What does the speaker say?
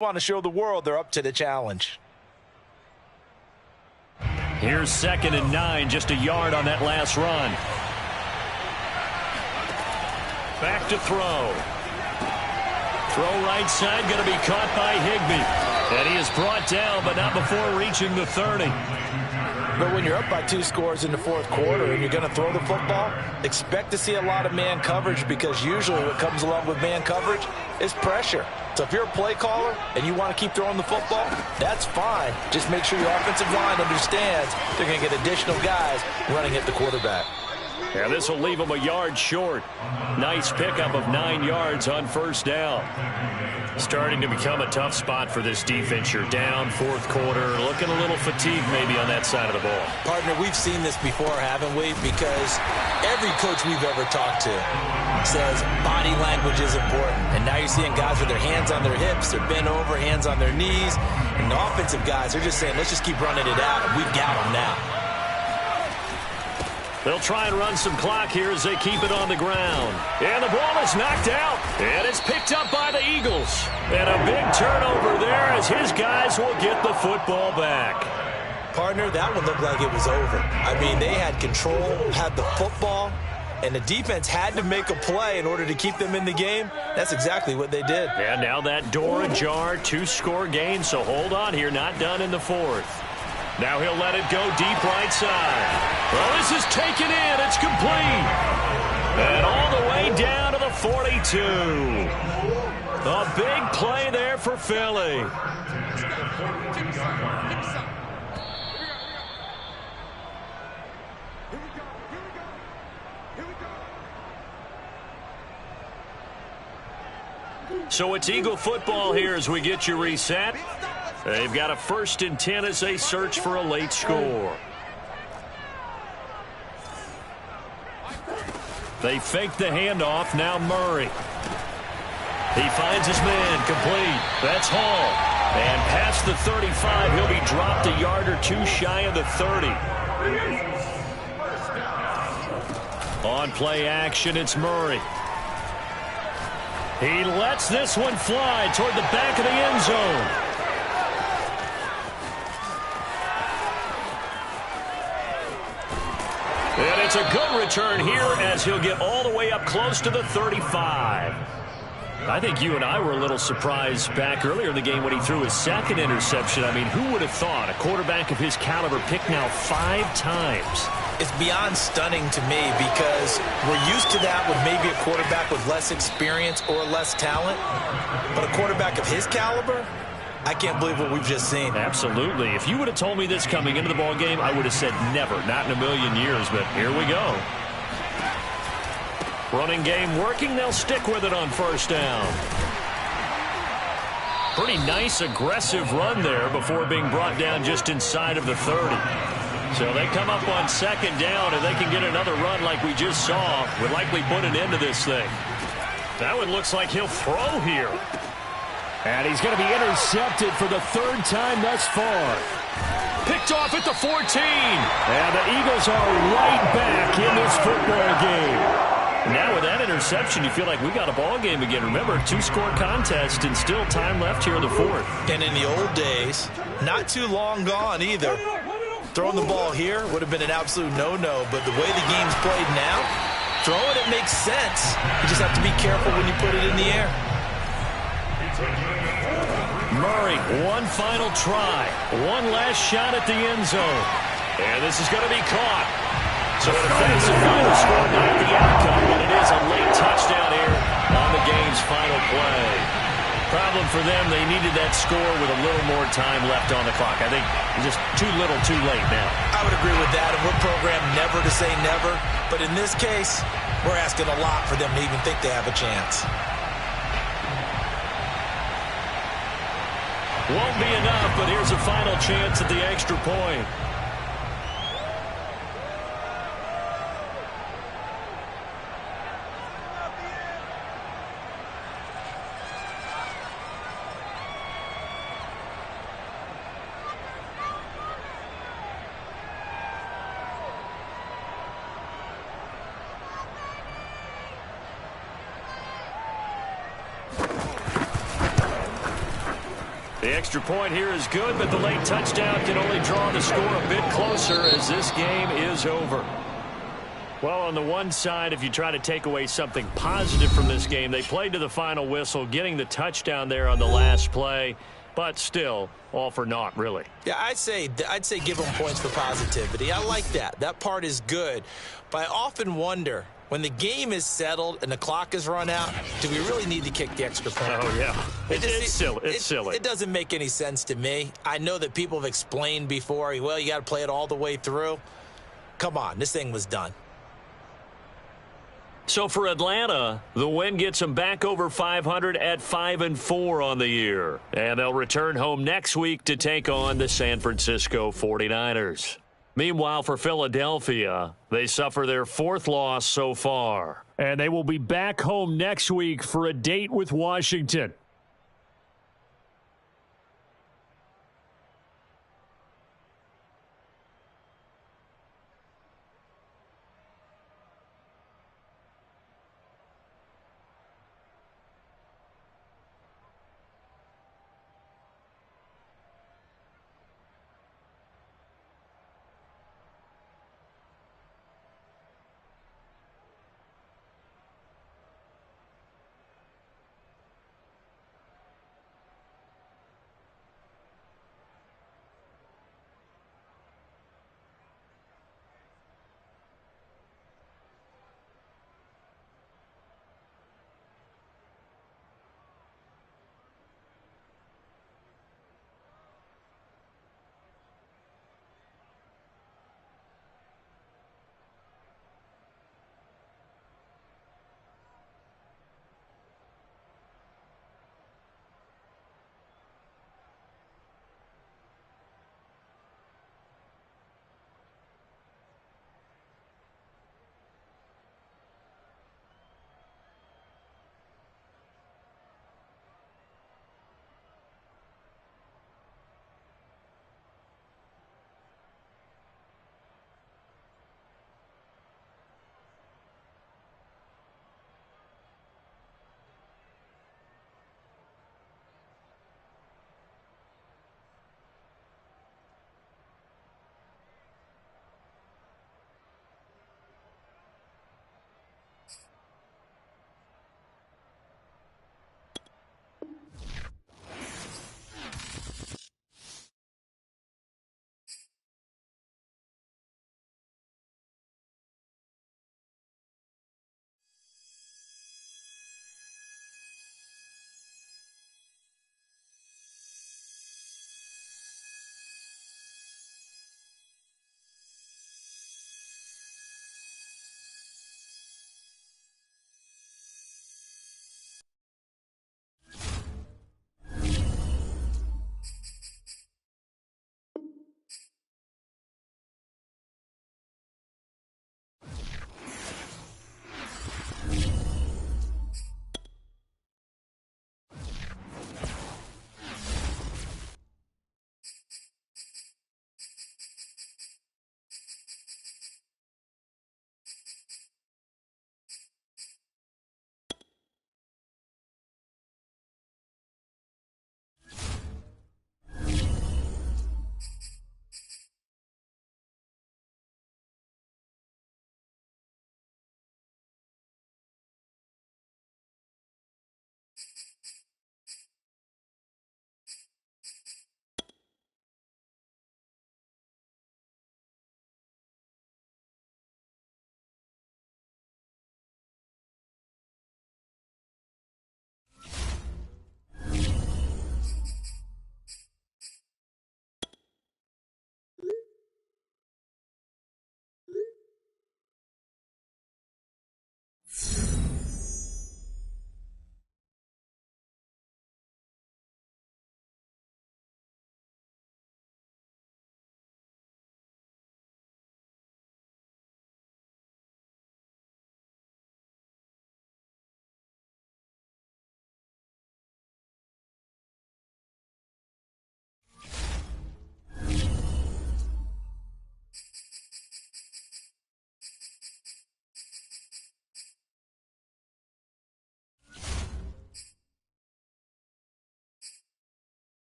Want to show the world they're up to the challenge. Here's 2nd and 9, just a yard on that last run. Back to throw. Throw right side, going to be caught by Higbee. And he is brought down, but not before reaching the 30. But when you're up by 2 scores in the 4th quarter and you're going to throw the football, expect to see a lot of man coverage, because usually what comes along with man coverage is pressure. So if you're a play caller and you want to keep throwing the football, that's fine. Just make sure your offensive line understands they're going to get additional guys running at the quarterback. Yeah, this will leave him a yard short. Nice pickup of 9 yards on 1st down. Starting to become a tough spot for this defense. You're down 4th quarter, looking a little fatigued maybe on that side of the ball. Partner, we've seen this before, haven't we? Because every coach we've ever talked to says body language is important. And now you're seeing guys with their hands on their hips, they're bent over, hands on their knees. And the offensive guys are just saying, let's just keep running it out, and we've got them now. They'll try and run some clock here as they keep it on the ground. And the ball is knocked out. And it's picked up by the Eagles. And a big turnover there as his guys will get the football back. Partner, that one looked like it was over. I mean, they had control, had the football, and the defense had to make a play in order to keep them in the game. That's exactly what they did. And now that door ajar, 2-score game, so hold on here, not done in the 4th. Now he'll let it go deep right side. Well, this is taken in. It's complete. And all the way down to the 42. A big play there for Philly. So it's Eagle football here as we get you reset. They've got a 1st and 10 as they search for a late score. They fake the handoff. Now Murray. He finds his man. Complete. That's Hall. And past the 35, he'll be dropped a yard or 2 shy of the 30. On play action, it's Murray. He lets this one fly toward the back of the end zone. And it's a good return here as he'll get all the way up close to the 35. I think you and I were a little surprised back earlier in the game when he threw his 2nd interception. I mean, who would have thought a quarterback of his caliber picked now 5 times? It's beyond stunning to me, because we're used to that with maybe a quarterback with less experience or less talent. But a quarterback of his caliber, I can't believe what we've just seen. Absolutely. If you would have told me this coming into the ball game, I would have said never, not in a million years, but here we go. Running game working. They'll stick with it on 1st down. Pretty nice, aggressive run there before being brought down just inside of the 30. So they come up on 2nd down, and they can get another run like we just saw. Would likely put an end to this thing. That one looks like he'll throw here. And he's going to be intercepted for the 3rd time thus far. Picked off at the 14. And the Eagles are right back in this football game. Now with that interception, you feel like we got a ball game again. Remember, 2-score contest and still time left here in the 4th. And in the old days, not too long gone either, throwing the ball here would have been an absolute no-no. But the way the game's played now, throwing it makes sense. You just have to be careful when you put it in the air. Murray, one final try. One last shot at the end zone. And this is going to be caught. So a defensive final score, not the outcome, but it is a late touchdown here on the game's final play. Problem for them, they needed that score with a little more time left on the clock. I think just too little, too late now. I would agree with that, and we're programmed never to say never. But in this case, we're asking a lot for them to even think they have a chance. Won't be enough, but here's a final chance at the extra point. The extra point here is good, but the late touchdown can only draw the score a bit closer as this game is over. Well, on the one side, if you try to take away something positive from this game, they played to the final whistle, getting the touchdown there on the last play, but still, all for naught, really. Yeah, I'd say give them points for positivity. I like that. That part is good. But I often wonder, when the game is settled and the clock is run out, do we really need to kick the extra point? Oh, yeah. It's silly. It's silly. It doesn't make any sense to me. I know that people have explained before, well, you got to play it all the way through. Come on, this thing was done. So for Atlanta, the win gets them back over 500 at 5-4 on the year. And they'll return home next week to take on the San Francisco 49ers. Meanwhile, for Philadelphia, they suffer their 4th loss so far. And they will be back home next week for a date with Washington.